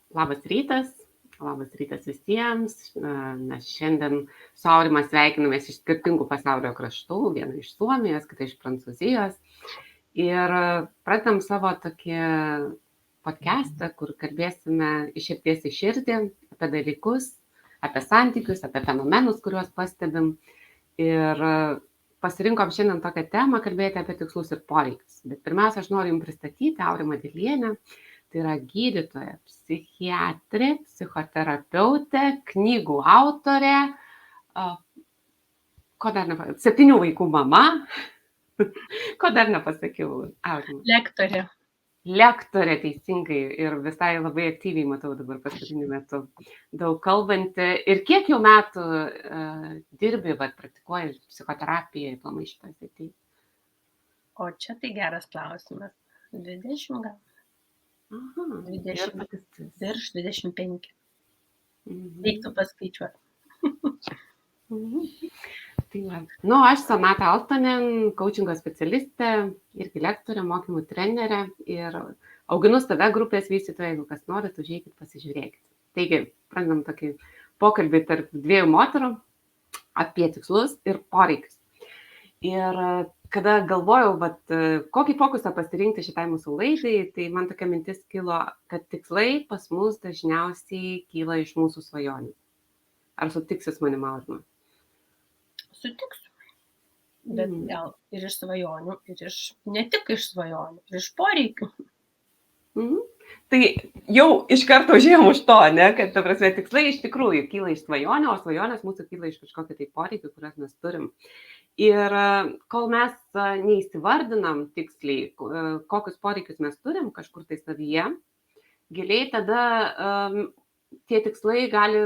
Labas rytas visiems. Mes šiandien su Aurima sveikinamės iš skirtingų pasaulio kraštų, viena iš Suomijos, kita iš Prancūzijos. Ir pradedam savo tokį podcastą, kur kalbėsime iš širdies į širdį apie dalykus, apie santykius, apie fenomenus, kuriuos pastebim. Ir pasirinkom šiandien tokią temą kalbėti apie tikslus ir poreikius. Bet pirmiausia, aš noriu jums pristatyti Aurimą Dilienę. Tai yra gydytoja, psichiatrė, psichoterapeutė, knygų autorė, 7 vaikų mama. Ko dar nepasakiau? Lektorė teisingai ir visai labai aktyviai matau dabar paskutiniu metu daug kalbanti. Ir kiek jau metų dirbi, praktikuoji psichoterapiją įplamai šitą sritį? O čia tai geras klausimas. 20 gal. Aha, 20, virš 25. Reiktų paskaičiuoti. Tai va. Aš Sonata Altonen, coachingo specialistė, irgi lektorė, mokymų trenerė ir auginu save grupės vystytoja, jeigu kas norit, užeikit, pasižiūrėkit. Taigi, pradedam tokį pokalbį tarp 2 moterų apie tikslus ir poreikius. Ir kada galvojau, kokį fokusą pasirinkti šitai mūsų laidai, tai man tokia mintis kilo, kad tikslai pas mus dažniausiai kyla iš mūsų svajonių. Ar sutiksi su manim, Aurima? Sutiksiu. Bet gal ir iš svajonių, ir ne tik iš svajonių, ir iš poreikių. Tai jau iš karto užėjom už to, ne? Kad tikslai iš tikrųjų kyla iš svajonių, o svajonės mūsų kyla iš kažkokio tai poreikių, kurias mes turim. Ir kol mes neįsivardinam tiksliai, kokius poreikius mes turim kažkur tai savyje, giliai tada tie tikslai gali,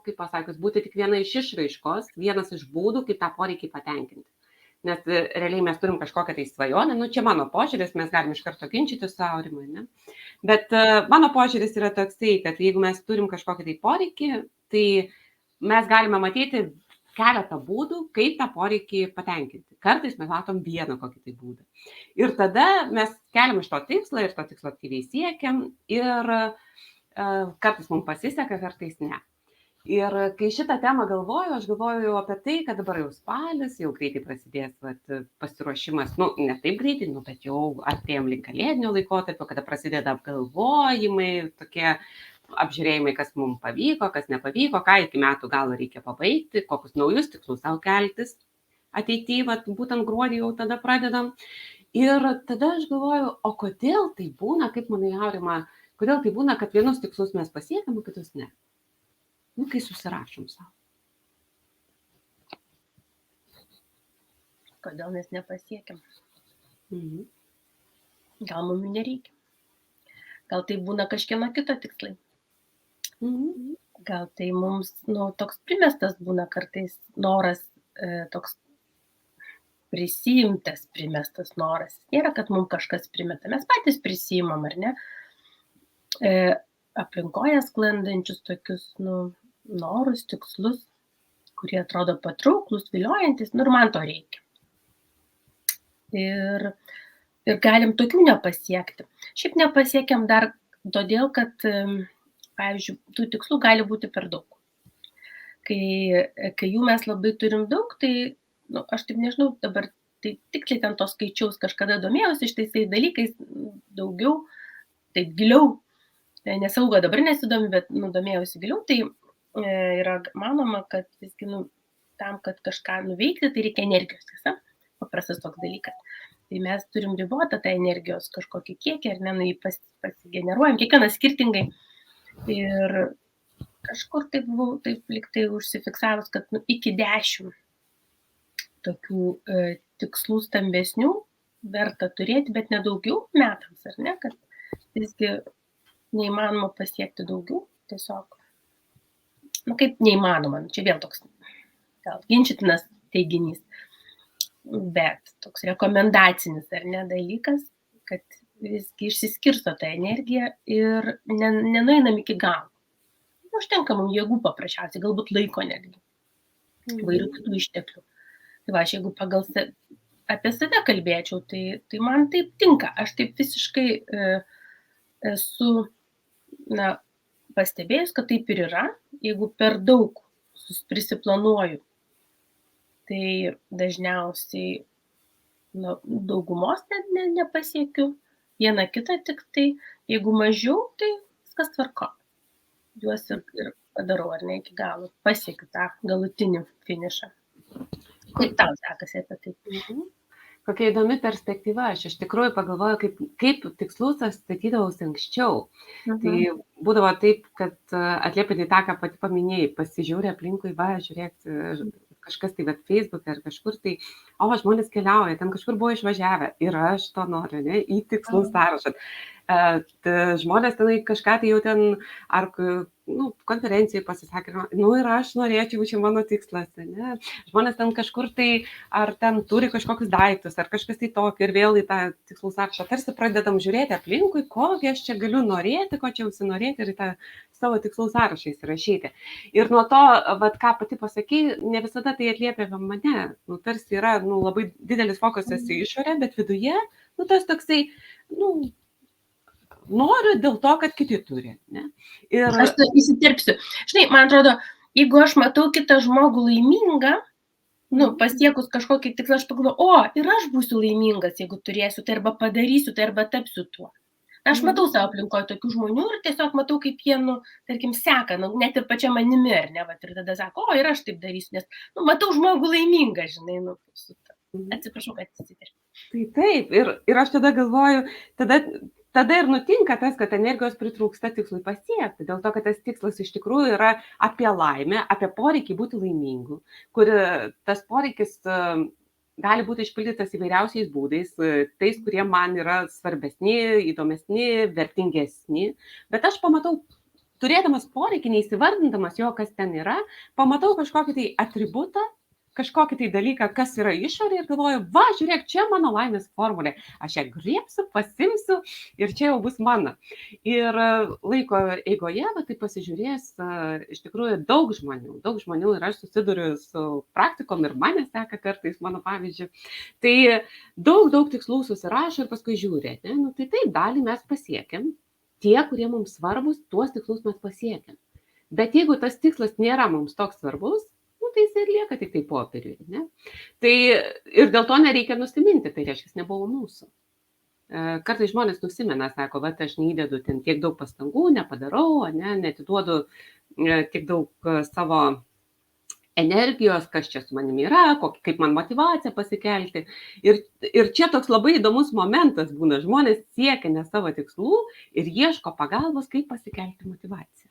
kaip pasakius, būti tik viena iš išraiškos, vienas iš būdų, kaip tą poreikį patenkinti. Nes realiai mes turim kažkokią tai svajonę, čia mano požiūris, mes galim iš karto ginčyti su Aurimu, ne? Bet mano požiūris yra toksai, kad jeigu mes turim kažkokį tai poreikį, tai mes galime matyti keletą būdų, kaip tą poreikį patenkinti. Kartais mes matom vieną kokį tai būdą. Ir tada mes keliam iš to tikslą ir to tikslo aktyviai siekiam ir kartais mums pasiseka, kartais ne. Ir kai šitą temą galvoju, aš galvoju apie tai, kad dabar jau spalis, jau greitai prasidės pasiruošimas, ne taip greitai, bet jau artėjom link kalėdinio laikotarpio, kada prasideda apgalvojimai, tokie apžiūrėjimai, kas mums pavyko, kas nepavyko, ką iki metų galo reikia pabaigti, kokius naujus tikslus savo keltis ateityje, būtent gruodį jau tada pradedam. Ir tada aš galvoju, o kodėl tai būna, kaip manai, Aurima, kodėl tai būna, kad vienus tikslus mes pasiekam, o kitus ne? Kai susirašom savo. Kodėl mes nepasiekėm? Gal mums nereikia? Gal tai būna kažkieno kito tikslai? Gal tai mums toks primestas būna kartais noras, toks prisimtas primestas noras. Nėra, kad mums kažkas primeta, mes patys prisimam, ar ne? Aplinkoje sklandančius tokius norus, tikslus, kurie atrodo patrauklus, viliojantis, ir man to reikia. Ir galim tokių nepasiekti. Šiaip nepasiekiam dar todėl, kad pavyzdžiui, tų tikslų gali būti per daug. Kai jų mes labai turim daug, tai, aš taip nežinau, dabar tai tiksliai ten to skaičiaus kažkada domėjausi šitais dalykais daugiau, taip giliau, nesaugo dabar nesidomi, bet domėjausi giliau, tai yra manoma, kad visgi tam, kad kažką nuveikti, tai reikia energijos, tiesa, paprastas toks dalykas. Tai mes turim ribotą tą energijos kažkokį kiekį, ar ne, pasigeneruojam, kiekvienas skirtingai. Ir kažkur taip buvau, taip liktai užsifiksavus, kad iki 10 tokių tikslų stambesnių verta turėti, bet nedaugiau metams, ar ne, kad visgi neįmanoma pasiekti daugiau, tiesiog, kaip neįmanoma, čia vėl toks gal ginčytinas teiginys, bet toks rekomendacinis, ar ne, dalykas, kad visgi išsiskirsto tą energiją ir nenueinam iki galo. Užtenka mums jėgų paprasčiausiai, galbūt laiko netgi, įvairių kitų išteklių. Tai aš jeigu apie save kalbėčiau, tai man taip tinka. Aš taip visiškai esu na, pastebėjus, kad taip ir yra, jeigu per daug prisiplanuoju, tai dažniausiai daugumos nepasiekiu, vieną kitą tik tai, jeigu mažiau, tai viskas tvarko. Juos ir padarau, ar ne iki galo, pasiekiu tą galutinį finišą. Kaip tau sekasi apie tai? Kokia įdomi perspektyva. Aš iš tikrųjų pagalvoju, kaip tikslus aš statydavausi anksčiau. Tai būdavo taip, kad atliepiant į tą, ką pati paminėjai, pasižiūrė aplinkui, žiūrėk, kažkas tai, bet Facebook ar kažkur tai, žmonės keliauja, ten kažkur buvo išvažiavę ir aš to noriu, ne, į tikslų sąrašą. Žmonės tenai kažką tai jau ten, ar konferencijai pasisakė, ir aš norėčiau, čia mano tikslas, ne. Žmonės ten kažkur tai, ar ten turi kažkokius daiktus, ar kažkas tai tokio, ir vėl į tą tikslų sąrašą tarsi pradedam žiūrėti aplinkui, kokį aš čia galiu norėti, ko čia užsinorėti ir į tą savo tikslų sąrašą įsirašyti. Ir nuo to, ką pati pasakei, ne visada tai atliepia mane. Tarsi yra labai didelis fokusas į išorę, bet viduje, tas toksai, noriu dėl to, kad kiti turi. Ne? Ir... Aš įsiterpsiu. Žinai, man atrodo, jeigu aš matau kitą žmogų laimingą, pasiekus kažkokį tikslą, aš pagalvoju, ir aš būsiu laimingas, jeigu turėsiu, tai arba padarysiu, tai arba tapsiu tuo. Aš matau savo aplinkoje tokių žmonių ir tiesiog matau, kaip jie, tarkim, seka, net ir pačia manimi, ar ne, ir tada sako, ir aš taip darysiu, nes, matau žmogų laimingą, žinai, atsiprašau, kad atsiterpiu. Taip, ir aš tada galvoju, tada ir nutinka tas, kad energijos pritrūksta tikslui pasiekti, dėl to, kad tas tikslas iš tikrųjų yra apie laimę, apie poreikį būti laimingu, kur tas poreikis gali būti išpildytas įvairiausiais būdais, tais, kurie man yra svarbesni, įdomesni, vertingesni, bet aš pamatau, turėdamas poreikį, neįsivardindamas jo, kas ten yra, pamatau kažkokį tai atributą, kažkokį tai dalyką, kas yra išorė ir galvoju, žiūrėk, čia mano laimės formulė, aš ją griebsiu, pasimsiu ir čia jau bus mano. Ir laiko eigoje, tai pasižiūrės, iš tikrųjų daug žmonių ir aš susiduriu su praktikom ir mane seka kartais mano pavyzdžiu. Tai daug tikslų susirašo ir paskui žiūrė, ne? Tai taip, dalį mes pasiekėm, tie, kurie mums svarbus, tuos tikslus mes pasiekėm. Bet jeigu tas tikslas nėra mums toks svarbus, tai jis ir lieka tik tai popieriui. Ne? Tai ir dėl to nereikia nusiminti, tai reiškia, nebuvo mūsų. Kartais žmonės nusimena, sako, aš neįdedu ten tiek daug pastangų, nepadarau, netiduodu tiek daug savo energijos, kas čia su manimi yra, kaip man motyvacija pasikelti. Ir čia toks labai įdomus momentas būna, žmonės siekia ne savo tikslų ir ieško pagalbos, kaip pasikelti motyvaciją.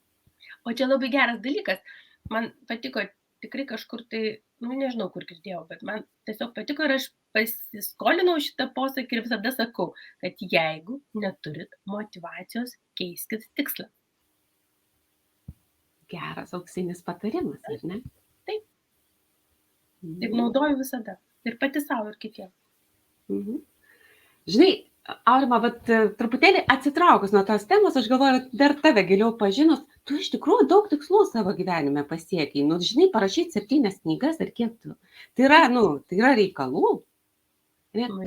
O čia labai geras dalykas. Man patiko tikrai kažkur tai, nežinau, kur girdėjau, bet man tiesiog patiko ir aš pasiskolinau šitą posakį ir visada sakau, kad jeigu neturit motyvacijos, keiskit tikslą. Geras auksinis patarimas, ar ne? Taip. Taip naudoju visada. Ir pati savo, ir kitiems. Žinai, Aurima, truputėlį atsitraukus nuo tos temos, aš galvoju, dar tave giliau pažinus, tu iš tikrųjų daug tikslų savo gyvenime pasiekiai. Žinai, parašyti 7 knygas ar kiek tu. Tai yra reikalų.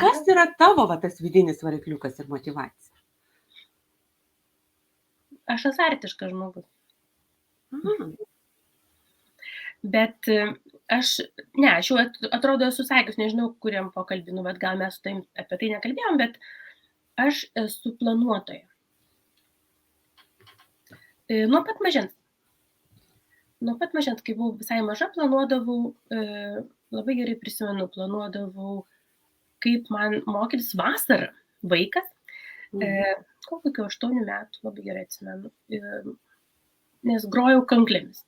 Kas yra tavo tas vidinis varikliukas ir motyvacija? Aš azartiškas žmogus. Bet aš jau atrodo esu sakius, nežinau, kuriam pokalbinu, bet gal mes apie tai nekalbėjom, bet aš esu planuotoja. Nuo pat mažens, kai buvau visai maža, planuodavau, labai gerai prisimenu, planuodavau, kaip man mokytis vasarą, vaikas, kokio 8 metų, labai gerai atsimenu, nes grojau kanklėmis.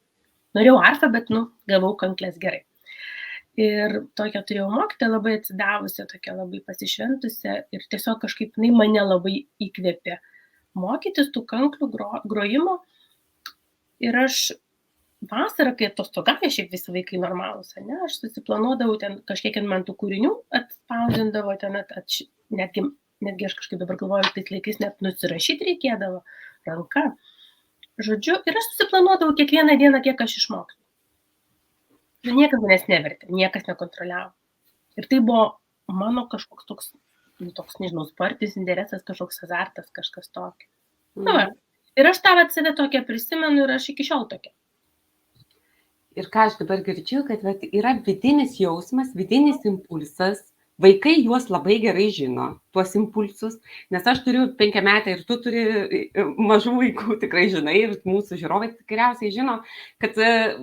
Norėjau arfą, bet, gavau kanklės gerai. Ir tokią turėjau mokytę, labai atsidavusią, tokią labai pasišventusią ir tiesiog kažkaip mane labai įkvėpė mokytis tų kanklių grojimo. Ir aš vasarą, kai atostogauju, šiaip visi vaikai normalūs, aš susiplanuodavau ten kažkiek man tų kūrinių atspausdindavo, netgi aš kažkaip dabar galvoju, tais laikais net nusirašyti reikėdavo ranka. Žodžiu, ir aš susiplanuodavau kiekvieną dieną, kiek aš išmokau. Niekas manęs nevertė, niekas nekontroliavo. Ir tai buvo mano kažkoks toks, nežinau, sportinis interesas, kažkoks azartas, kažkas tokio. Ir aš tą vat save tokią prisimenu ir aš iki šiol tokia. Ir ką aš dabar girdžiu, kad vat, yra vidinis jausmas, vidinis impulsas. Vaikai juos labai gerai žino, tuos impulsus, nes aš turiu 5-metę ir tu turi mažų vaikų, tikrai žinai, ir mūsų žiūrovai tikriausiai žino, kad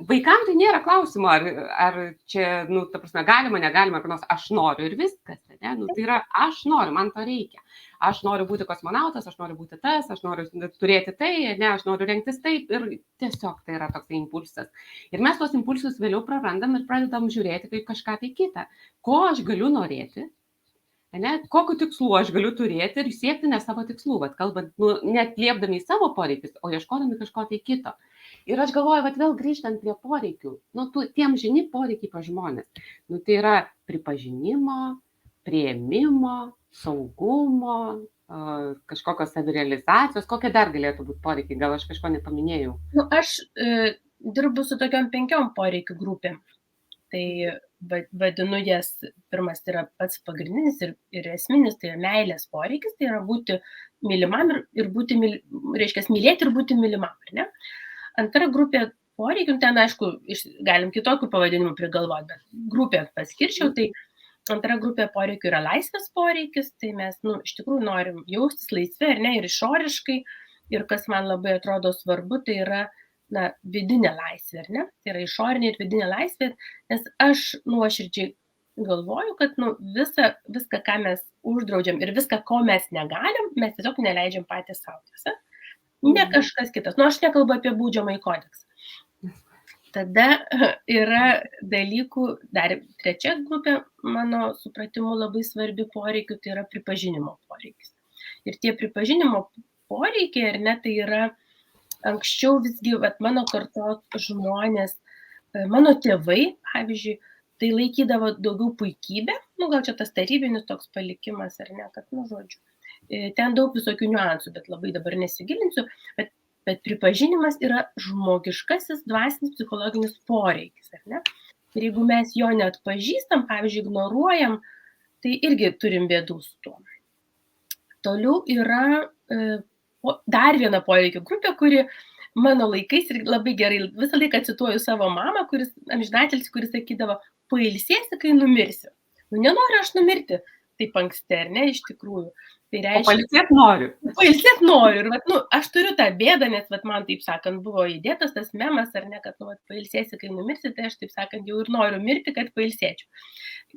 vaikams tai nėra klausimo, ar čia, nu, ta prasme, galima, negalima, ar nors aš noriu ir viskas, ne? Nu, tai yra, aš noriu, man to reikia. Aš noriu būti kosmonautas, aš noriu būti tas, aš noriu turėti tai, ne, aš noriu rengtis taip ir tiesiog tai yra toks impulsas. Ir mes tuos impulsus vėliau prarandam ir pradedam žiūrėti kaip kažką tai kitą. Ko aš galiu norėti, ne, kokiu tikslu aš galiu turėti ir siekti ne savo tikslų, vat, kalbant, nu, net liepdami į savo poreikius, o ieškodami kažko tai kito. Ir aš galvoju, vat, vėl grįžtant prie poreikių, nu, tiem žini poreikiai pas žmonės. Nu, tai yra pripažinimo, priėmimo, saugumo, kažkokios savirealizacijos, kokie dar galėtų būti poreikiai, gal aš kažko nepaminėjau. Nu, aš dirbu su tokiom 5 poreikių grupėm. Tai vadinu jas, pirmas tai yra pats pagrindinis ir esminis, tai yra meilės poreikis, tai yra būti mylimam ir būti, reiškia, mylėti ir būti mylimam, ar ne? Antra grupė poreikių, ten aišku, galim kitokių pavadinimų prigalvoti, bet grupė paskirčiau, tai antra grupė poreikių yra laisvės poreikis, tai mes, nu, iš tikrųjų norim jaustis laisvi, ar ne, ir išoriškai, ir kas man labai atrodo svarbu, tai yra, na, vidinė laisvė, ar ne, tai yra išorinė ir vidinė laisvė, nes aš nuoširdžiai galvoju, kad, nu, viską, ką mes uždraudžiam ir viską, ko mes negalim, mes tiesiog neleidžiam patys savo, tiesa? Ne kažkas kitas, nu, aš nekalbu apie baudžiamąjį kodeksą. Tada yra dalykų, dar trečia grupė, mano supratimu, labai svarbi poreikių, tai yra pripažinimo poreikis. Ir tie pripažinimo poreikiai, ar ne, tai yra anksčiau visgi, vat, mano kartos žmonės, mano tėvai, pavyzdžiui, tai laikydavo daugiau puikybę, nu, gal čia tas tarybinis toks palikimas, ar ne, kad, nu, žodžiu, ten daug visokių niuansų, bet labai dabar nesigilinsiu, bet pripažinimas yra žmogiškasis, dvasinis, psichologinis poreikis, ar ne? Ir jeigu mes jo neatpažįstam, pavyzdžiui, ignoruojam, tai irgi turim bėdų su tuo. Toliau yra dar viena poreikių grupė, kuri mano laikais ir labai gerai, visą laiką cituoju savo mamą, amžinatelis, kuris sakydavo, pailsėsi, kai numirsi. Nu, nenoriu aš numirti taip anksti, ar ne, iš tikrųjų. Tai reiškia, o pailsėt noriu. Pailsėt noriu. Ir vat, nu, aš turiu tą bėdą, nes vat, man, taip sakant, buvo įdėtas tas memas, ar ne, kad nu, vat, pailsėsi, kai numirsi, tai aš, taip sakant, jau ir noriu mirti, kad pailsėčiau.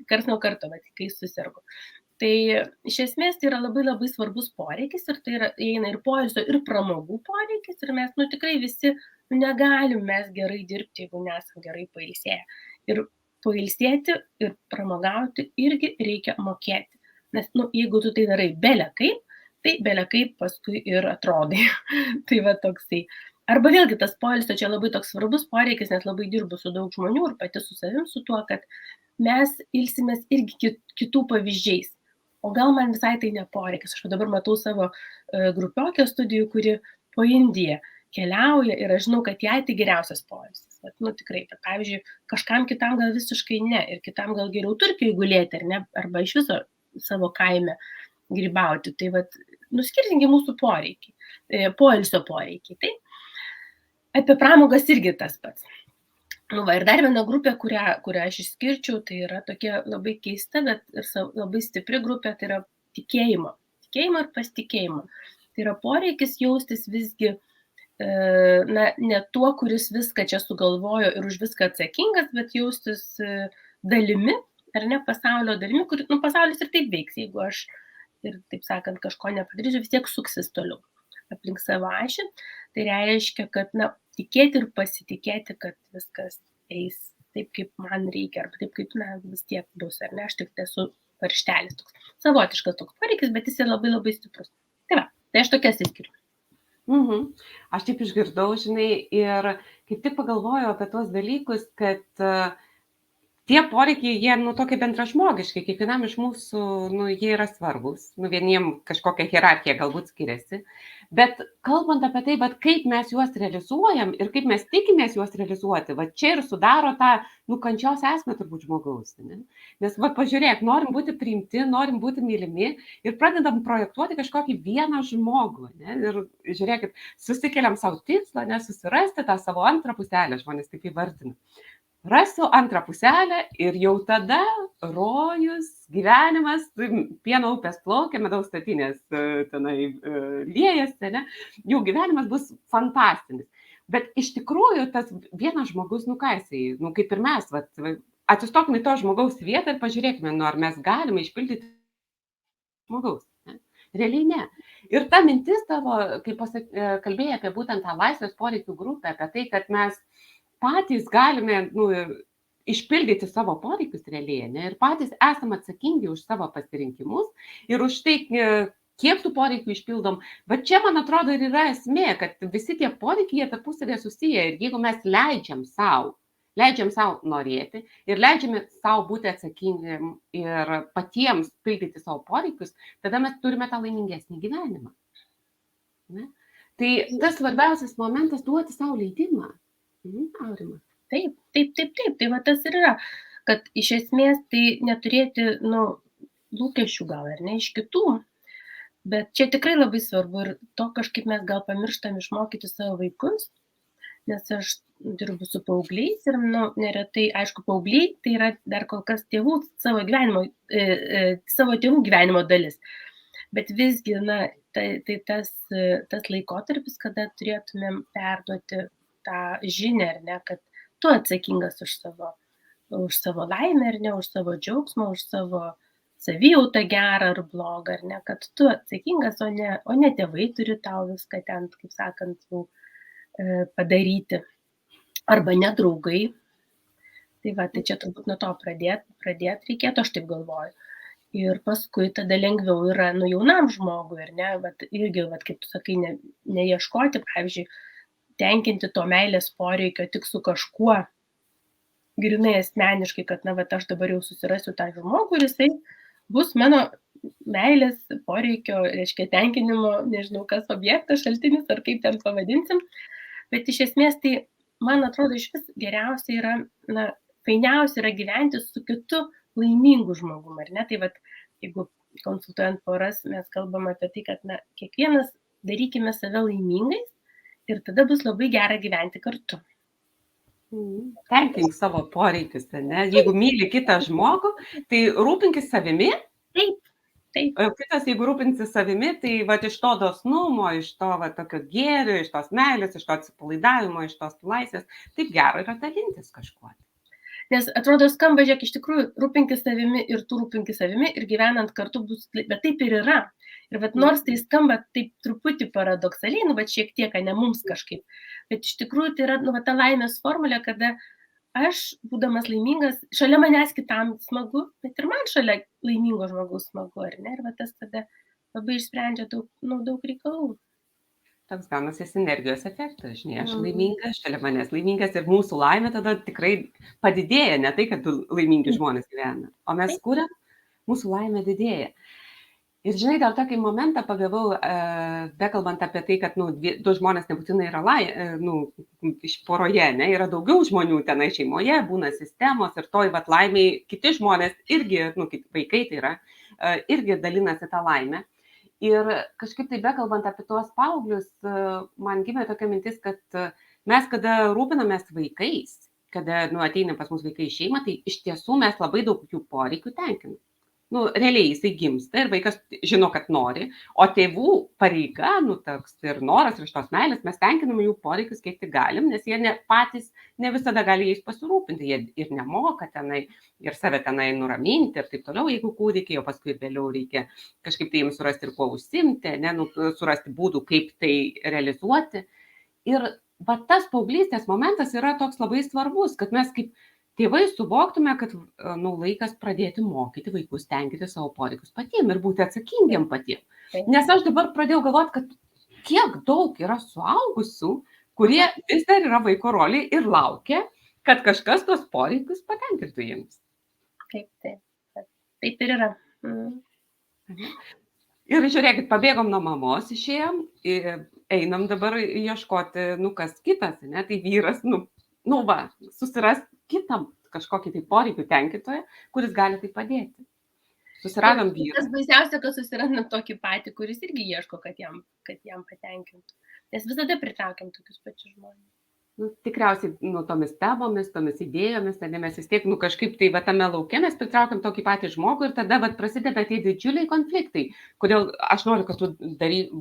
Karts nuo karto, vat, kai susirgu. Tai iš esmės tai yra labai labai svarbus poreikis ir tai yra, eina ir poilsio, ir pramogų poreikis ir mes, nu, tikrai visi negalim mes gerai dirbti, jeigu nesam gerai pailsėję. Ir pailsėti ir pramogauti irgi reikia mokėti. Nes, nu, jeigu tu tai darai bele kaip, tai bele kaip paskui ir atrodai. Tai va toksai. Arba vėlgi tas poilsio čia labai toks svarbus poreikis, nes labai dirbu su daug žmonių ir pati su savim su tuo, kad mes ilsimės irgi kitų pavyzdžiais. O gal man visai tai neporeikis. Aš dabar matau savo grupiokę studijų, kuri po Indiją keliauja ir aš žinau, kad jai tai geriausias poilsis. Nu, tikrai, bet pavyzdžiui, kažkam kitam gal visiškai ne ir kitam gal geriau Turkijoje gulėti, ar ne, arba iš viso savo kaime grybauti. Tai vat, nu, skirtingi mūsų poreikiai, poilsio poreikiai. Tai apie pramogas irgi tas pats. Nu, va, ir dar viena grupė, kurią aš išskirčiau, tai yra tokia labai keista, bet ir labai stipri grupė, tai yra tikėjimo. Tikėjimo ir pasitikėjimo. Tai yra poreikis jaustis visgi, na, ne tuo, kuris viską čia sugalvojo ir už viską atsakingas, bet jaustis dalimi, ar ne, pasaulio dalimi, kur, nu, pasaulis ir taip veiks, jeigu aš ir, taip sakant, kažko nepadarysiu, vis tiek suksis toliau aplink savo ašį. Tai reiškia, kad, na, tikėti ir pasitikėti, kad viskas eis taip, kaip man reikia, arba taip, kaip, na, vis tiek bus, ar ne, aš tik esu varžtelis toks, savotiškas toks poreikis, bet jis yra labai labai stiprus. Tai va, tai aš tokias įskiriu. Aš taip išgirdau, žinai, ir kaip tik pagalvojau apie tuos dalykus, kad tie poreikiai, jie, tokie bendražmogiški, kiekvienam iš mūsų, jie yra svarbus, vieniem kažkokia hierarchija galbūt skiriasi, bet kalbant apie tai, bet kaip mes juos realizuojam ir kaip mes tikimės juos realizuoti, va čia ir sudaro tą, kančios esmę turbūt žmogaus, ne? Nes, va pažiūrėk, norim būti priimti, norim būti mylimi ir pradedam projektuoti kažkokį vieną žmogų, ne? Ir žiūrėkit, susikeliam savo tikslą, susirasti tą savo antrą puselę, žmonės taip įvardina. Rasiu antrą puselę ir jau tada rojus, gyvenimas, pieno upės plaukia, medaus statinės tenai liejasi, ne? Jau gyvenimas bus fantastinis. Bet iš tikrųjų tas vienas žmogus, ką jisai, kaip ir mes, atsistokime į to žmogaus vietą ir pažiūrėkime, ar mes galime išpildyti žmogaus. Ne? Realiai ne. Ir ta mintis tavo, kai kalbėjai apie būtent tą laisvės poreikių grupę, apie tai, kad mes patys galime išpildyti savo poreikius realiai, ne? Ir patys esame atsakingi už savo pasirinkimus ir už tai, kiek tų poreikių išpildom. Bet čia, man atrodo, ir yra esmė, kad visi tie poreikiai jie tarpusavėje susiję ir jeigu mes leidžiam savo norėti ir leidžiame savo būti atsakingiam ir patiems pildyti savo poreikius, tada mes turime tą laimingesnį gyvenimą. Ne? Tai tas svarbiausias momentas duoti savo leidimą. Aurima. Taip. Tai va tas ir yra, kad iš esmės tai neturėti, lūkesčių gal ar ne iš kitų, bet čia tikrai labai svarbu ir to kažkaip mes gal pamirštam išmokyti savo vaikus, nes aš dirbu su paaugliais ir, neretai, aišku, paaugliai tai yra dar kol kas tėvų savo tėvų gyvenimo dalis, bet visgi, tai tas laikotarpis, kada turėtumėm perduoti tą žinią, ar ne, kad tu atsakingas už savo laimę, ar ne, už savo džiaugsmą, už savo savijautą gerą ar blogą, ar ne, kad tu atsakingas, o ne tėvai turi tau viską ten, kaip sakant, jau padaryti, arba ne draugai. Tai va, tai čia turbūt nuo to pradėti reikėtų, aš taip galvoju. Ir paskui tada lengviau yra, jaunam žmogui, ar ne, irgi, kaip tu sakai, neieškoti, pavyzdžiui, tenkinti to meilės poreikio tik su kažkuo, grinai asmeniškai, kad, aš dabar jau susirasiu tą žmogų ir jisai bus mano meilės poreikio, reiškia, tenkinimo, nežinau kas objektas, šaltinis, ar kaip ten pavadinsim, bet iš esmės tai, man atrodo, iš vis geriausia yra, fainiausia yra gyventi su kitu laimingu žmogum, ar ne? Tai jeigu konsultuojant poras, mes kalbam apie tai, kad, kiekvienas darykime save laimingais, ir tada bus labai gera gyventi kartu. Tenkink savo poreikius, ne? Jeigu myli kitą žmogų, tai rūpinkis savimi. Taip. Kitas, jeigu rūpinsis savimi, tai iš to dosnumo, iš to tokio gėrio, iš tos meilės, iš to atsipalaidavimo, iš tos laisvės, taip gera yra dalintis kažkuo. Nes atrodo skamba, žiūrėk, iš tikrųjų, rūpinkis savimi ir tu rūpinkis savimi ir gyvenant kartu bus, bet taip ir yra. Ir nors tai skamba taip truputį paradoksaliai, bet šiek tiek, ne mums kažkaip. Bet iš tikrųjų tai yra ta laimės formulė, kada aš, būdamas laimingas, šalia manęs kitam smagu, bet ir man šalia laimingo žmogaus smagu, ar ne? Ir tas tada labai išsprendžia daug reikalų. Toks gaunasi sinergijos efektas, žinai, aš laimingas, šalia manęs laimingas ir mūsų laimė tada tikrai padidėja, ne tai, kad laimingi žmonės gyvena, o mes kuriam, mūsų laimė didėja. Ir žinai, dar tokį momentą pagavau, bekalbant apie tai, kad du žmonės nebūtinai yra iš poroje, ne, yra daugiau žmonių tenai šeimoje, būna sistemos ir toj laimiai kiti žmonės irgi, kaip vaikai tai yra, irgi dalinasi tą laimę. Ir kažkaip tai bekalbant apie tuos paauglius, man gimė tokia mintis, kad mes, kada rūpinamės vaikais, kada ateina pas mus vaikai į šeimą, tai iš tiesų mes labai daug jų poreikių tenkinam. Realiai jisai gimsta ir vaikas žino, kad nori, o tėvų pareiga, toks ir noras ir iš tos meilės, mes tenkiname jų poreikius, kiek tik galim, nes jie patys ne visada gali jais pasirūpinti, jie ir nemoka tenai, ir save tenai nuraminti ir taip toliau, jeigu kūdikiai, o paskui vėliau reikia kažkaip tai jiems surasti ir kuo užsimti, surasti būdų, kaip tai realizuoti. Ir tas paauglystės momentas yra toks labai svarbus, kad mes kaip tėvai suvoktume, kad laikas pradėti mokyti vaikus tenkinti savo poreikius patiem ir būti atsakingiam patiem. Nes aš dabar pradėjau galvoti, kad kiek daug yra suaugusių, kurie vis dar yra vaiko roliai ir laukia, kad kažkas tos poreikius patenkintų jiems. Taip. Taip ir yra. Ir žiūrėkit, pabėgom nuo mamos, išėjom, einam dabar ieškoti, kas kitas, ne, tai vyras, susiras kitą kažkokį tai poreikių tenkintoją, kuris gali tai padėti. Susiradom vyrą. Tas baisiausia, kad susirandam tokį patį, kuris irgi ieško, kad jam patenkintų. Nes visada pritraukiam tokius pačius žmonės. Tikriausiai, tomis temomis, tomis idėjomis, tada mes vis tiek, kažkaip tai tame lauke mes pritraukiam tokį patį žmogų ir tada prasideda tie didžiuliai konfliktai, kodėl aš noriu, kad tu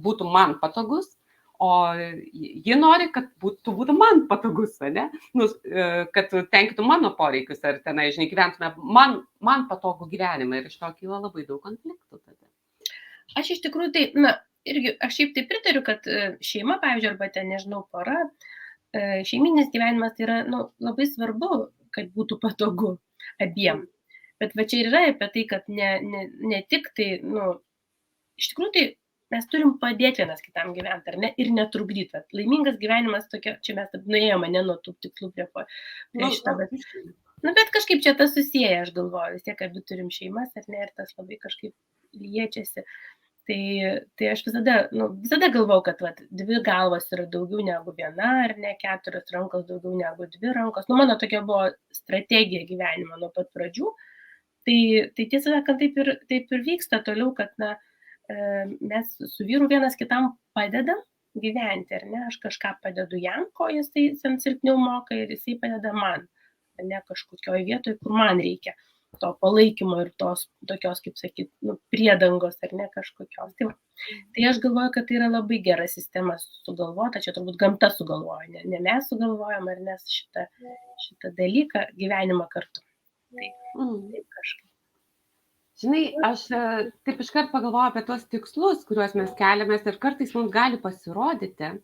būtum man patogus, o ji nori, kad tu būtum man patogus, ne? Kad tenkintų mano poreikius, ar tenai, žinai, gyventume man patogų gyvenimą ir iš to kyla labai daug konfliktų tada. Aš iš tikrųjų tai, irgi, aš šiaip tai pritariu, kad šeima, pavyzdžiui, arba ten, nežinau, pora, šeiminis gyvenimas tai yra labai svarbu, kad būtų patogu abiem. Bet va čia ir yra apie tai, kad ne tik tai, iš tikrųjų tai mes turim padėti vienas kitam gyventi, ar ne, ir netrukdyti. Laimingas gyvenimas tokia, čia mes nuėjome nuo tų tikslų prie šitą, bet kažkaip čia tas susiję, aš galvoju, vis tiek abi turim šeimas, ar ne, ir tas labai kažkaip liečiasi. Tai aš visada galvau, kad dvi galvos yra daugiau negu viena, ar ne, 4 rankos daugiau negu 2 rankos. Mano tokia buvo strategija gyvenimo nuo pat pradžių. Tai tiesą sakant, taip ir vyksta toliau, kad mes su vyru vienas kitam padedam gyventi, ar ne, aš kažką padedu jam, ko jisai silpniau moka ir jisai padeda man, ar ne, kažkokioje vietoje, kur man reikia to palaikymo ir tos tokios, kaip sakyt, priedangos ar ne kažkokios. Tai aš galvoju, kad tai yra labai gera sistema sugalvota, čia turbūt gamta sugalvoja, ne mes sugalvojam, ar nes šitą dalyką, gyvenimą kartu. Taip kažkaip. Žinai, aš taip iškart pagalvoju apie tos tikslus, kuriuos mes keliamės ir kartais mums gali pasirodyti,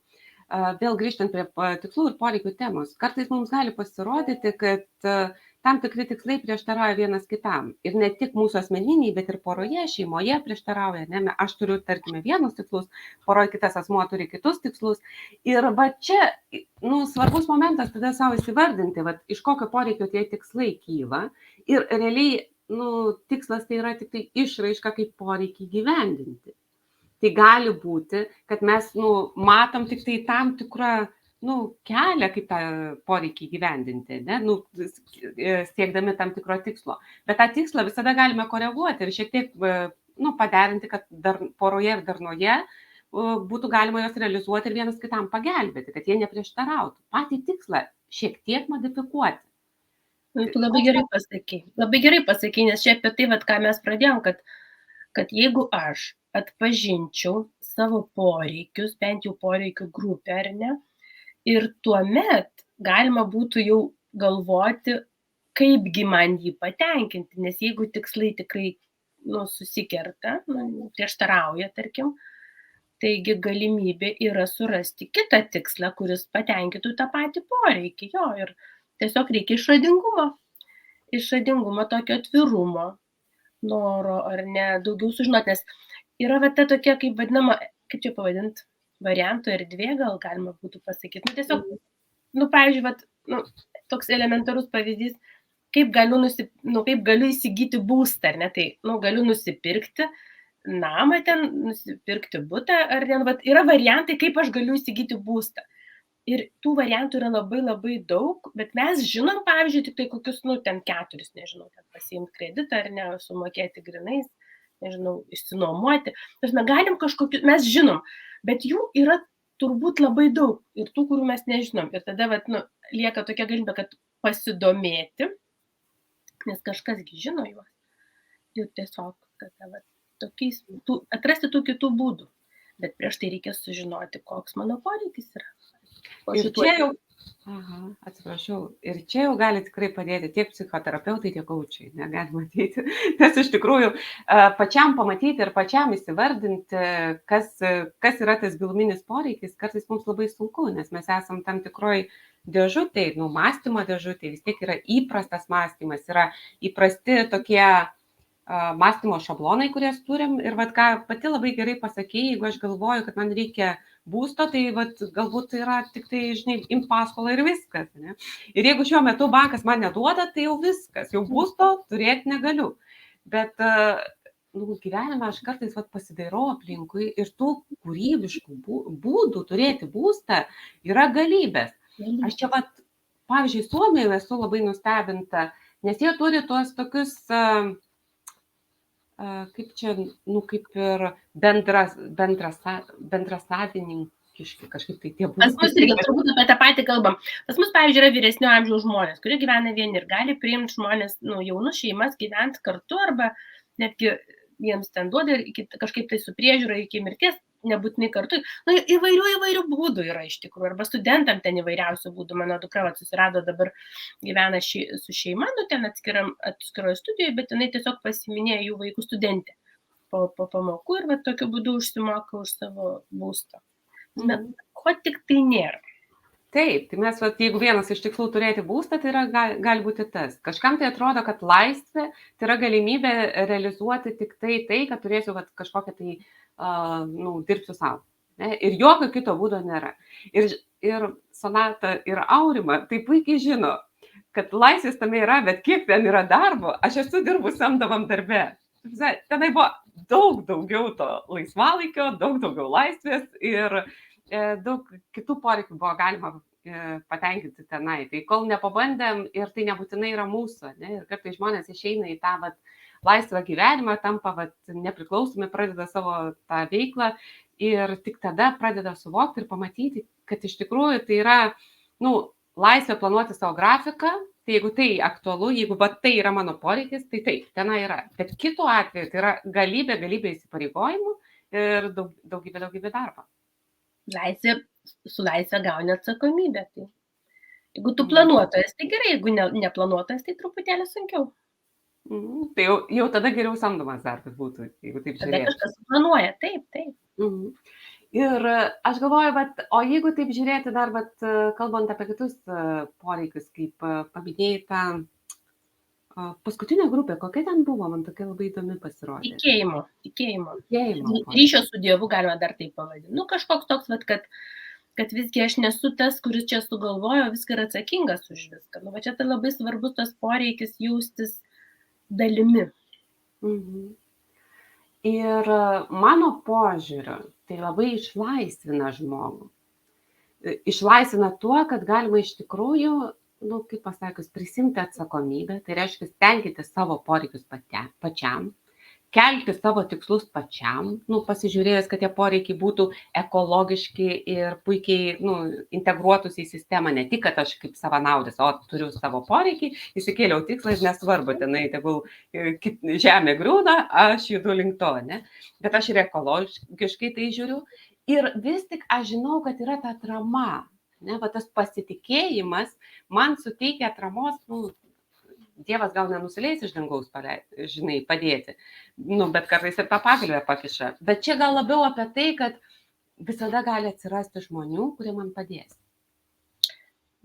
vėl grįžtant prie tikslų ir poreikių temos, kartais mums gali pasirodyti, kad tam tikri tikslai prieštarauja vienas kitam. Ir ne tik mūsų asmeniniai, bet ir poroje, šeimoje prieštarauja. Ne? Aš turiu, tarkime, vienus tikslus, poroje kitas asmuo turi kitus tikslus. Ir čia svarbus momentas tada savo įsivardinti, iš kokio poreikio tie tikslai kyla. Ir realiai tikslas tai yra tik tai išraiška, kaip poreikį gyvendinti. Tai gali būti, kad mes matom tik tai tam tikrą kelią, kaip tą poreikį gyvendinti, ne? Siekdami tam tikro tikslo. Bet tą tikslą visada galime koreguoti ir šiek tiek paderinti, kad poroje ir darnoje būtų galima jos realizuoti ir vienas kitam pagelbėti, kad jie neprieštarautų. Patį tikslą šiek tiek modifikuoti. Tu labai gerai pasakei, nes čia apie tai, ką mes pradėjom, kad jeigu aš atpažinčiau savo poreikius, bent jau poreikių grupę, ar ne, ir tuomet galima būtų jau galvoti, kaipgi man jį patenkinti, nes jeigu tikslai tikrai susikerta, prieštarauja, tarkim, taigi galimybė yra surasti kitą tikslą, kuris patenkintų tą patį poreikį. Ir tiesiog reikia išradingumo, tokio atvirumo, noro ar ne, daugiau sužinoti, nes yra ta tokia, kaip vadinama, kaip čia pavadinti, variantų erdvė, gal galima būtų pasakyti. Tiesiog, pavyzdžiui, toks elementarus pavyzdys, kaip galiu įsigyti būstą, ar ne, tai, galiu nusipirkti namą ten, nusipirkti butą, ar ne, yra variantai, kaip aš galiu įsigyti būstą. Ir tų variantų yra labai labai daug, bet mes žinom, pavyzdžiui, tik tai kokius, ten 4, nežinau, pasiimti kreditą, ar ne, sumokėti grinais, nežinau, išsinuomoti. Mes galim kažkokiu, mes žinom, bet jų yra turbūt labai daug ir tų, kurių mes nežinom. Ir tada, lieka tokia galimybė, kad pasidomėti, nes kažkasgi žino juos. Ir tiesiog, kad atrasti tų kitų būdų. Bet prieš tai reikia sužinoti, koks mano poreikis yra. Ir čia jau, atsiprašau, ir čia jau gali tikrai padėti tiek psichoterapeutai, tiek kaučiai, negalima ateiti. Nes iš tikrųjų pačiam pamatyti ir pačiam įsivardinti, kas yra tas giluminis poreikis, kartais mums labai sunku, nes mes esam tam tikroj dėžutėj, mąstymo dėžutėj, vis tiek yra įprastas mąstymas, yra įprasti tokie mąstymo šablonai, kurias turim. Ir ką pati labai gerai pasakėjai, jeigu aš galvoju, kad man reikia būsto, tai vat, galbūt tai yra tik tai, žinai, imti paskolą ir viskas. Ne? Ir jeigu šiuo metu bankas man neduoda, tai jau viskas, jau būsto turėti negaliu. Bet gyvenime aš kartais pasidairau aplinkui ir tų kūrybiškų būdų turėti būstą yra galybės. Aš čia pavyzdžiui, Suomijoje esu labai nustebinta, nes jie turi tuos tokius, kaip čia, kaip ir bendrasavininkiški kažkaip tai tie Pas mus būstai. irgi turbūt apie tą patį kalbam. Pas mus, pavyzdžiui, yra vyresnio amžiaus žmonės, kurie gyvena vieni ir gali priimti žmonės, jaunus šeimas gyventi kartu arba netgi jiems ten duoda ir kažkaip tai su priežiūra iki mirties, nebūtinai kartu. Įvairių būdų yra iš tikrųjų. Arba studentam ten įvairiausių būdų. Mano dukra susirado dabar gyvena su šeima, ten atskiroje studijoje, bet jinai tiesiog pasiminėjo jų vaikų studentė po pamokų ir tokiu būdu užsimoka už savo būstą. Bet ko tik tai nėra. Taip, tai mes, jeigu vienas iš tikslų turėti būstą, tai yra, gali būti tas. Kažkam tai atrodo, kad laisvė tai yra galimybė realizuoti tik tai, kad turėsiu kažkokią tai, dirbsiu savo. Ne? Ir jokio kito būdo nėra. Ir Sonata ir Aurima tai puikiai žino, kad laisvės tame yra, bet kiek ten yra darbo, aš esu dirbus samdomam darbe. Tenai buvo daug daugiau to laisvalaikio, daug daugiau laisvės ir daug kitų poreikių buvo galima patenkinti tenai. Tai kol nepabandėm ir tai nebūtinai yra mūsų. Ne? Ir kartais žmonės išeina į tą laisvą gyvenimą, tampa nepriklausomi, pradeda savo tą veiklą ir tik tada pradeda suvokti ir pamatyti, kad iš tikrųjų tai yra laisvė planuoti savo grafiką. Tai jeigu tai aktualu, jeigu tai yra mano poreikis, tai taip, tenai yra. Bet kitu atveju tai yra galybė įsipareigojimų ir daugybė darbo. Su laisvė gauni atsakomybę. Tai. Jeigu tu planuotojas, tai gerai, jeigu neplanuotojas, tai truputėlį sunkiau. Tai jau tada geriau samdomas darbas būtų, jeigu taip žiūrėti. Tada kažkas planuoja, taip. Ir aš galvoju, o jeigu taip žiūrėti dar, kalbant apie kitus poreikius, kaip paminėjai tą paskutinę grupę, kokia ten buvo, man tokia labai įdomi pasirodė. Tikėjimo. Ryšio su Dievu galima dar taip pavadinti. Kažkoks toks, kad visgi aš nesu tas, kuris čia sugalvojo, viską yra atsakingas už viską. Čia tai labai svarbus tas poreikis jaustis dalimi. Ir mano požiūriu, tai labai išlaisvina žmogų. Išlaisvina tuo, kad galima iš tikrųjų, kaip pasakius, prisimti atsakomybę, tai reiškia tenkinti savo poreikius pačiam, kelti savo tikslus pačiam, pasižiūrėjęs, kad tie poreikiai būtų ekologiški ir puikiai integruotus į sistemą, ne tik, kad aš kaip savanaudis, o turiu savo poreikį, įsikėliau tikslą ir nesvarbu, tenai tegul žemė griūna, aš judu link to, ne? Bet aš ir ekologiškai tai žiūriu ir vis tik aš žinau, kad yra ta atrama, ne? Tas pasitikėjimas man suteikia atramos, Dievas gal nenusileis iš dangaus padėti, bet kartais ir tą pagalbę pakiša. Bet čia gal labiau apie tai, kad visada gali atsirasti žmonių, kurie man padės.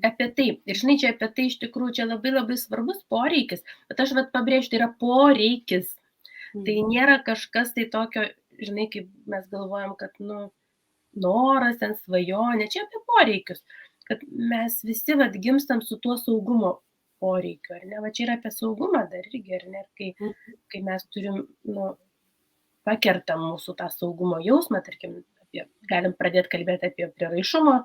Apie tai. Ir žinai, čia apie tai iš tikrųjų čia labai svarbus poreikis. Bet aš pabrėžiu, tai yra poreikis. Tai nėra kažkas tai tokio, žinai, kaip mes galvojam, kad noras, svajonė. Čia apie poreikius. Kad mes visi gimstam su tuo saugumo poreikiu, ar ne? Čia yra apie saugumą dar irgi, ar ne? Kai mes turim, pakertam mūsų tą saugumo jausmą, tarkim, galim pradėti kalbėti apie prieraišumo,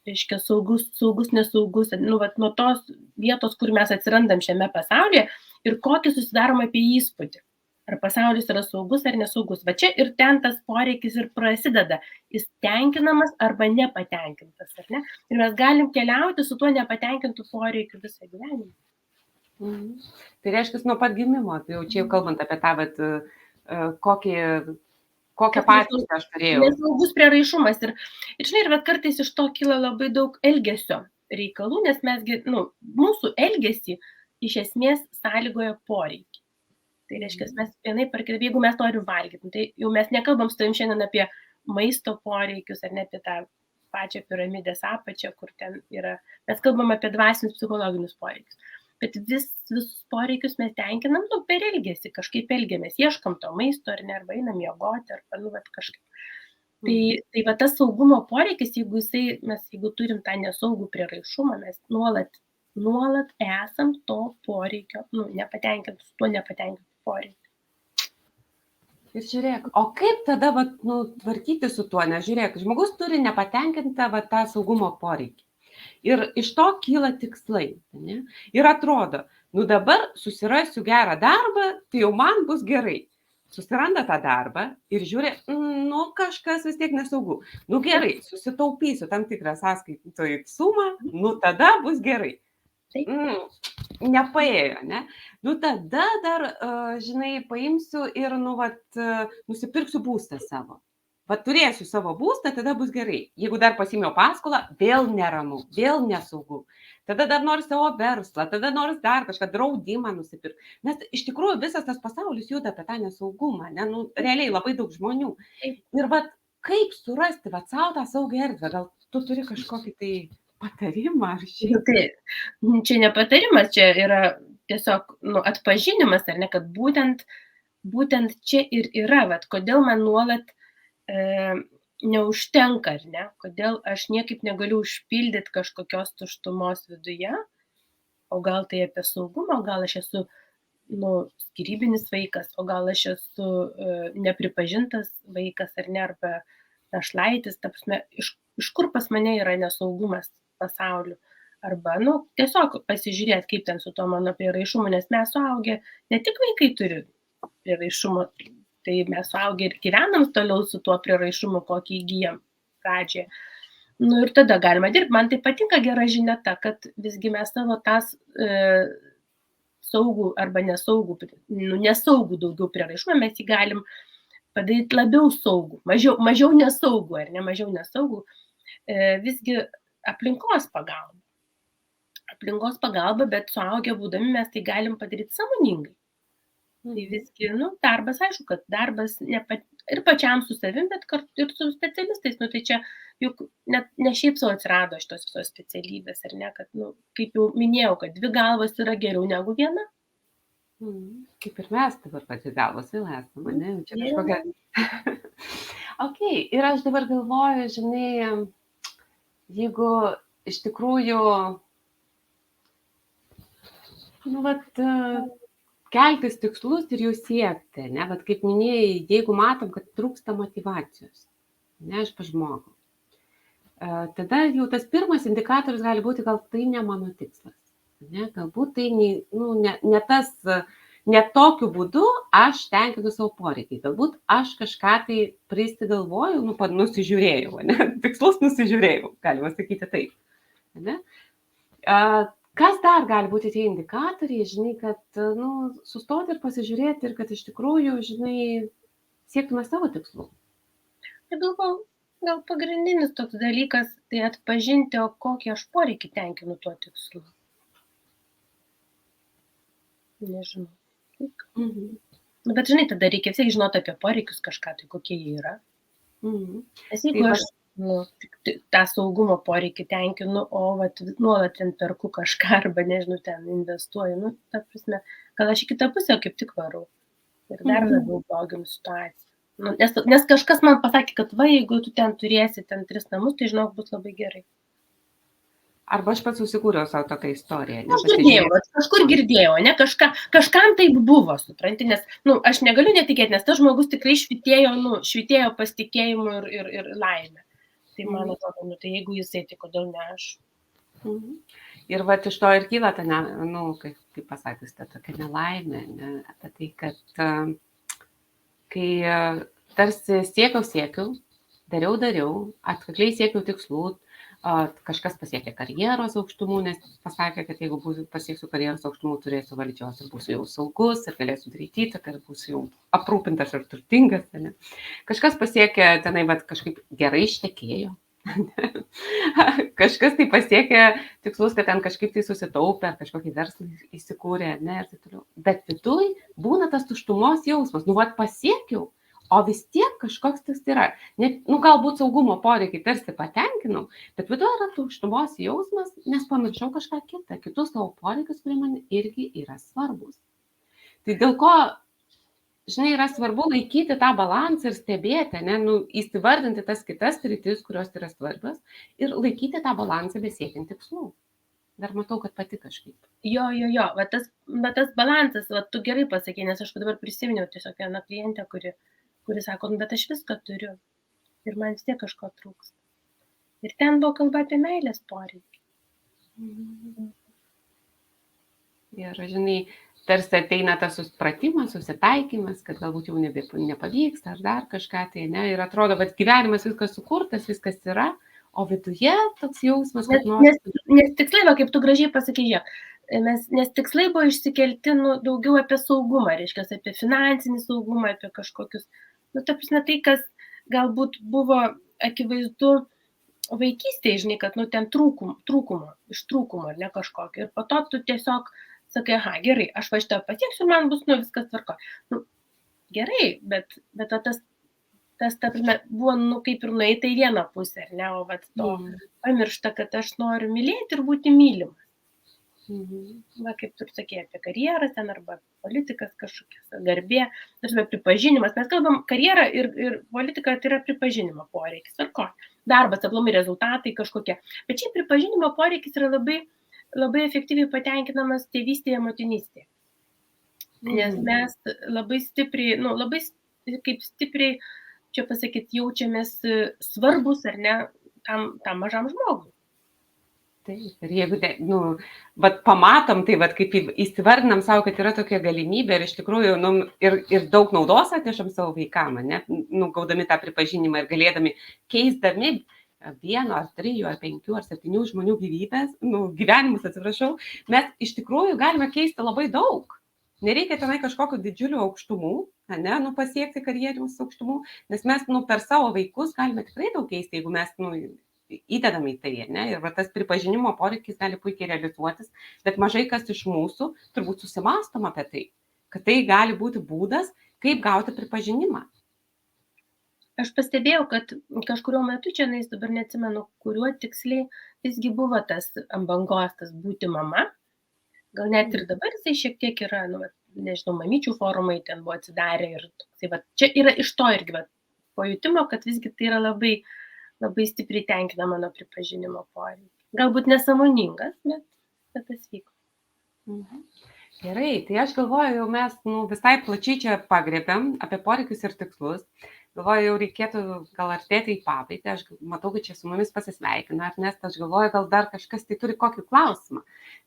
reiškia saugus, nesaugus, nuo tos vietos, kur mes atsirandam šiame pasaulyje ir kokį susidarom apie įspūdį. Ar pasaulis yra saugus ar nesaugus. Va čia ir ten tas poreikis ir prasideda. Jis tenkinamas arba nepatenkintas, ar ne? Ir mes galim keliauti su tuo nepatenkintų poreikiu visą gyvenimą. Tai reiškia nuo pat gimimo, tai jau čia jau kalbant apie tą, kokią patirtį aš turėjau. Nesaugus prieraišumas. Ir žinai, kartais iš to kyla labai daug elgesio reikalų, nes mesgi, mūsų elgesį iš esmės sąlygoja poreikį. Tai reiškia, mes vienaip ar kitaip, jeigu mes norim valgyti, tai jau mes nekalbam su tavim šiandien apie maisto poreikius ar ne apie tą pačią piramidės apačią, kur ten yra. Mes kalbam apie dvasinius psichologinius poreikius. Bet visus poreikius mes tenkinam per elgesį, kažkaip elgiamės, ieškam to maisto ar ne, arba einam miegoti, arba kažkaip. Tai va tas saugumo poreikis, jeigu turim tą nesaugų prieraišumą, mes nuolat esam to poreikio, nepatenkinti, su tuo nepatenkinti poreikiu. Ir žiūrėk, o kaip tada tvarkyti su tuo, nes žiūrėk, žmogus turi nepatenkintą tą saugumo poreikį. Ir iš to kyla tikslai. Ne? Ir atrodo, dabar susirasiu gerą darbą, tai jau man bus gerai. Susiranda tą darbą ir žiūri, kažkas vis tiek nesaugu. Gerai, susitaupysiu tam tikrą sąskaitojų sumą, tada bus gerai. Nepaėjo, ne? Tada dar, paimsiu ir, nusipirksiu būstą savo. Turėsiu savo būstą, tada bus gerai. Jeigu dar pasimiau paskolą, vėl neramu, vėl nesaugu. Tada dar nori savo verslą, tada nori dar kažką, draudimą nusipirkti. Nes iš tikrųjų visas tas pasaulis juda apie tą nesaugumą, ne? Realiai labai daug žmonių. Ir kaip surasti savo tą saugią erdvę? Gal tu turi kažkokį tai patarimą ar šiaip? Čia ne patarimas, čia yra tiesiog atpažinimas, ar ne, kad būtent čia ir yra, kodėl man nuolat neužtenka, ar ne, kodėl aš niekaip negaliu užpildyti kažkokios tuštumos viduje, o gal tai apie saugumą, gal aš esu skirybinis vaikas, o gal aš esu nepripažintas vaikas, ar ne, arba našlaitis, ta prasme, iš kur pas mane yra nesaugumas pasauliu, arba, tiesiog pasižiūrėti, kaip ten su to mano prieraišumu, nes mes suaugę, ne tik vaikai turi prieraišumo, tai mes suaugę ir gyvenam toliau su tuo prieraišumu, kokį įgyjam pradžioje. Ir tada galima dirbti. Man tai patinka gera žinia ta, kad visgi mes savo tas saugų arba nesaugų daugiau prieraišumą, mes jį galim padaryti labiau saugų, mažiau nesaugų, ar ne, mažiau nesaugų, visgi aplinkos pagalba. Aplinkos pagalba, bet suaugę būdami mes tai galim padaryti sąmoningai. Tai visgi, darbas, aišku, kad darbas ir pačiam su savim, bet kartu ir su specialistais. Tai čia juk ne šiaip savo atsirado šitos visos specialybės, ar ne, kad, kaip jau minėjau, kad 2 galvos yra geriau negu 1. Kaip ir mes dabar pati galvos vėl esame, ne? Čia kažkokia. Ok, ir aš dabar galvoju, žinai, jeigu iš tikrųjų, keltis tikslus ir jų siekti, ne, kaip minėjai, jeigu matom, kad trūksta motyvacijos, ne, aš pas žmogų, tada jau tas pirmas indikatorius gali būti, gal tai ne mano tikslas, ne, galbūt tai ne tokiu būdu aš tenkinu savo poreikį, galbūt aš kažką tai prisigalvoju, nusižiūrėjau, ne, tikslus nusižiūrėjau, galima sakyti taip, ne. Kas dar gali būti tie indikatoriai, žinai, kad sustoti ir pasižiūrėti ir kad iš tikrųjų, žinai, siektume savo tikslų? Aš galvoju, gal pagrindinis toks dalykas, tai atpažinti, o kokį aš poreikį tenkinu tuo tikslu. Nežinau. Bet žinai, tada reikia vis žinoti apie poreikius kažką, tai kokie jie yra. Nes jeigu aš tą saugumo poreikį tenkinu, o nuolat ten perku kažką arba, nežinau, ten investuoju, ta prasme, gal aš į kitą pusę kaip tik varau ir dar labiau bloginu situaciją. Nes kažkas man pasakė, kad jeigu tu ten turėsi 3 namus, tai žinok, bus labai gerai. Arba aš pats susikūriau savo tokią istoriją. Aš girdėjau, kažkur girdėjau, ne, kažkam taip buvo, supranti, nes, aš negaliu netikėti, nes tas žmogus tikrai švytėjo pasitikėjimu ir laimę. Tai man atrodo, tai jeigu jisai, tai kodėl ne aš? Ir iš to ir kyla ta, kaip pasakius, ta tokia nelaimė, ne, apie tai, kad kai tarsi siekiau, dariau, atkakliai siekiau tikslų, kažkas pasiekė karjeros aukštumų, nes pasakė, kad jeigu pasieksiu karjeros aukštumų, turėsiu valdžios ir būsiu jau saugus ir galėsiu daryti įtaką ir būsiu jau aprūpintas ir turtingas. Ne? Kažkas pasiekė tenai, kažkaip gerai ištekėjo. Kažkas tai pasiekė tikslus, kad ten kažkaip tai susitaupė, kažkokį verslą įsikūrė, ne, ir taip toliau. Bet viduj būna tas tuštumos jausmas, pasiekiau, o vis tiek kažkoks tas yra. Galbūt saugumo poreikiai tarsi patenkinau, bet viduje yra tuštumos jausmas, nes pamiršau kažką kitą, kitus savo poreikius, kurie man irgi yra svarbus. Tai dėl ko žinai, yra svarbu laikyti tą balansą ir stebėti, ne, nu, įsivardinti tas kitas sritis, kurios yra svarbios ir laikyti tą balansą besiekiant tikslų. Dar matau, kad pati kažkaip. Jo, va tas balansas, va tu gerai pasakei, nes aš dabar prisiminiau tiesiog vieną klientę, kuri sako, nu, bet aš viską turiu ir man vis tiek kažko trūks. Ir ten buvo kalba apie meilės poreikį. Ir, žinai, tarsi ateina tas susipratimas, susitaikymas, kad galbūt jau nepavyks ar dar kažką tai, ne, ir atrodo, kad gyvenimas viskas sukurtas, viskas yra, o viduje toks jausmas, kad nes tikslai, va, kaip tu gražiai pasakei, nes tikslai buvo išsikelti daugiau apie saugumą, reiškia, apie finansinį saugumą, apie kažkokius, ta prasme, tai, kas galbūt buvo akivaizdu vaikystėje, žinai, kad ten iš trūkumo, ar ne kažkokio. Ir po to tu tiesiog sakai, aha, gerai, aš va šitą pasieksiu, man bus viskas tvarko. Gerai, bet tas ta prasme, buvo kaip ir nueita į vieną pusę, ar ne, o va to pamiršta, kad aš noriu mylėti ir būti mylimas. Va, kaip tu sakė, apie karjerą ten arba politikas kažkokias, garbė, tarsi pripažinimas. Mes kalbam, karjera ir politika tai yra pripažinimo poreikis. Tvarko, darbas, aplamai rezultatai kažkokie. Bet šiaip pripažinimo poreikis yra labai, labai efektyviai patenkinamas tėvystėje, motinystėje. Nes mes labai stipriai, labai kaip stipriai, čia pasakyti, jaučiamės svarbus ar ne tam mažam žmogui. Taip, ir jeigu, vat pamatom, tai vat kaip įsivardinam savo, kad yra tokia galimybė ir iš tikrųjų, ir daug naudos atnešam savo vaikam, ne, gaudami tą pripažinimą ir galėdami keisdami 1 ar 3 ar 5 ar 7 žmonių gyvybės, gyvenimus, atsiprašau, mes iš tikrųjų galime keisti labai daug. Nereikia tenai kažkokių didžiulių aukštumų, ne, pasiekti karjeros aukštumų, nes mes, per savo vaikus galime tikrai daug keisti, jeigu mes, įdedam į tai, ne, ir tas pripažinimo poreikis gali puikiai realizuotis, bet mažai kas iš mūsų turbūt susimastom apie tai, kad tai gali būti būdas, kaip gauti pripažinimą. Aš pastebėjau, kad kažkurio metu čia, dabar neatsimenu, kuriuo tiksliai visgi buvo tas ant bangos, tas būti mama. Gal net ir dabar jisai šiek tiek yra, nežinau, mamyčių forumai ten buvo atsidarę ir tai va, čia yra iš to irgi pajutimo, kad visgi tai yra labai labai stipriai tenkina mano pripažinimo poreikį. Galbūt nesąmoningas, bet tas vyko. Gerai, tai aš galvoju, jau mes visai plačiai čia pagrėbėm apie poreikius ir tikslus. Galvoju, jau reikėtų gal artėti į pabaigą. Aš matau, kad čia su mumis pasisveikina, nes aš galvoju, gal dar kažkas tai turi kokį klausimą.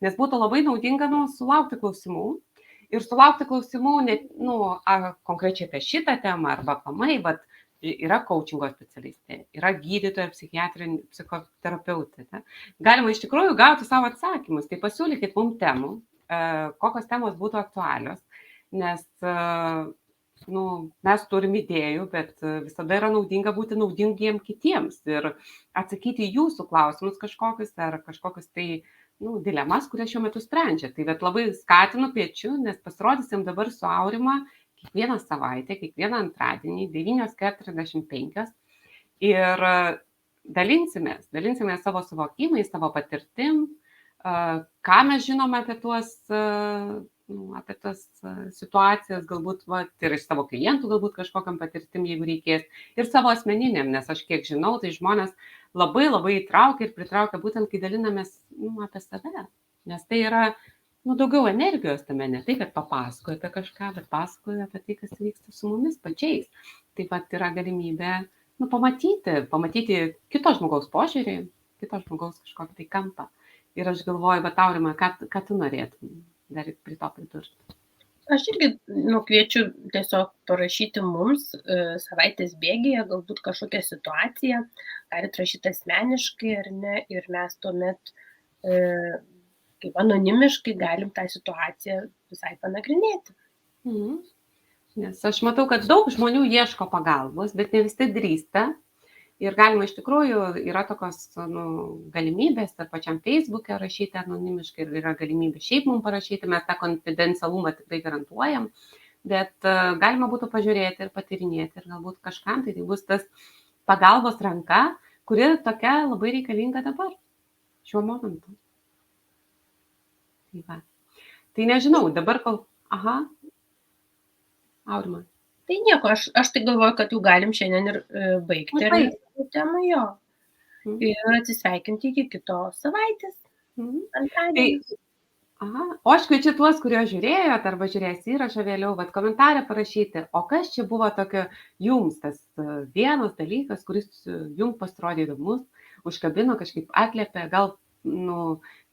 Nes būtų labai naudinga sulaukti klausimų. Ir sulaukti klausimų ne konkrečiai apie šitą temą arba aplamai, bet yra coachingo specialistė, yra gydytoja, psichiatrė, psichoterapeutė. Ne? Galima iš tikrųjų gauti savo atsakymus. Tai pasiūlykit mums temų, kokios temos būtų aktualios, nes mes turim idėjų, bet visada yra naudinga būti naudingiem kitiems ir atsakyti į jūsų klausimus kažkokius ar kažkokius tai dilemas, kurias šiuo metu sprendžia. Tai labai skatinu, kviečiu, nes pasirodysim dabar su Aurima kiekvieną savaitę, kiekvieną antradienį, 9:45 ir dalinsimės savo suvokimais, savo patirtim, ką mes žinome apie tas situacijas, galbūt ir iš savo klientų, galbūt kažkokiam patirtim, jeigu reikės, ir savo asmeniniam, nes aš kiek žinau, tai žmonės labai labai įtraukia ir pritraukia būtent, kai dalinamės apie save, nes tai yra daugiau energijos tame, ne tai, kad papasakoju apie kažką, bet pasakoju apie tai, kas vyksta su mumis pačiais. Taip pat yra galimybė pamatyti kito žmogaus požiūrį, kito žmogaus kažkokį tai kampą. Ir aš galvoju, bet Aurima, ką tu norėtum dar prie to pridurti? Aš irgi kviečiu tiesiog parašyti mums savaitės bėgyje, galbūt kažkokią situaciją, galit rašyti asmeniškai ar ne, ir mes tuomet kaip anonimiškai galim tą situaciją visai panagrinėti. Nes aš matau, kad daug žmonių ieško pagalbos, bet ne visi drįsta. Ir galima iš tikrųjų, yra tokios galimybės, ir pačiam Facebook'e rašyti anonimiškai, ir yra galimybė šiaip mums parašyti, mes tą konfidencialumą tikrai garantuojam, bet galima būtų pažiūrėti ir patyrinėti, ir galbūt kažkam tai bus tas pagalbos ranka, kuri tokia labai reikalinga dabar, šiuo momentu. Tai nežinau, dabar kol... Aha. Aurima. Tai nieko, aš tai galvoju, kad jau galim šiandien ir baigti. Ar ne? Temą jo. Ir atsisveikinti iki kitos savaitės. Tai, Antradienį. aha, o aš kviečiu tuos, kurie žiūrėjot arba žiūrės įrašą vėliau, vat komentarę parašyti, o kas čia buvo tokio jums tas vienas dalykas, kuris jums pasirodė įdomus, užkabino, kažkaip atlėpė, gal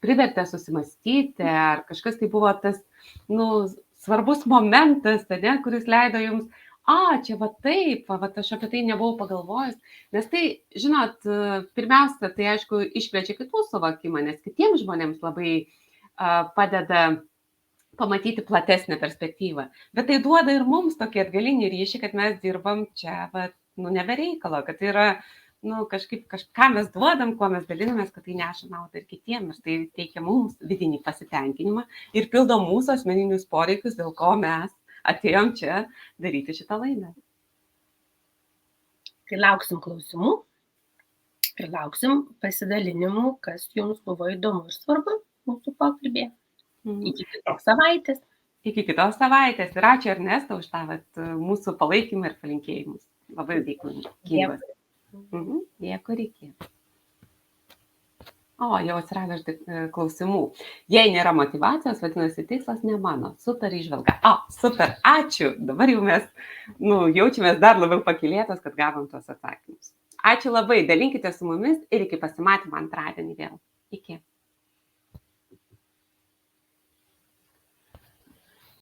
privertė susimastyti, ar kažkas tai buvo tas svarbus momentas, ne, kuris leido jums, čia va taip, va aš apie tai nebuvau pagalvojus, nes tai, žinot, pirmiausia, tai aišku, išplečia kitų suvokimą, nes kitiems žmonėms labai padeda pamatyti platesnę perspektyvą, bet tai duoda ir mums tokį atgalinį ryšį, kad mes dirbam čia, nebereikalo, kad tai yra, kažką mes duodam, kuo mes dalinamės, kad tai neša naudą ir kitiems, ir tai teikia mums vidinį pasitenkinimą ir pildo mūsų asmeninius poreikius, dėl ko mes atėjom čia daryti šitą laidą. Tai lauksim klausimų ir lauksim pasidalinimų, kas jums buvo įdomu ir svarbu mūsų pokalbėje. Iki kitos savaitės. Iki kitos savaitės. Ir ačiū Ernesta už tą mūsų palaikymą ir palinkėjimus. Labai dėkui. Dėkui, reikėjo. Jau atsirado klausimų. Jei nėra motyvacijos, vadinasi, tikslas ne mano. Super įžvalga. Super, ačiū. Dabar jau mes jaučiamės dar labiau pakylėtos, kad gavom tuos atsakymus. Ačiū labai, dalinkite su mumis ir iki pasimatymo antradienį vėl. Iki.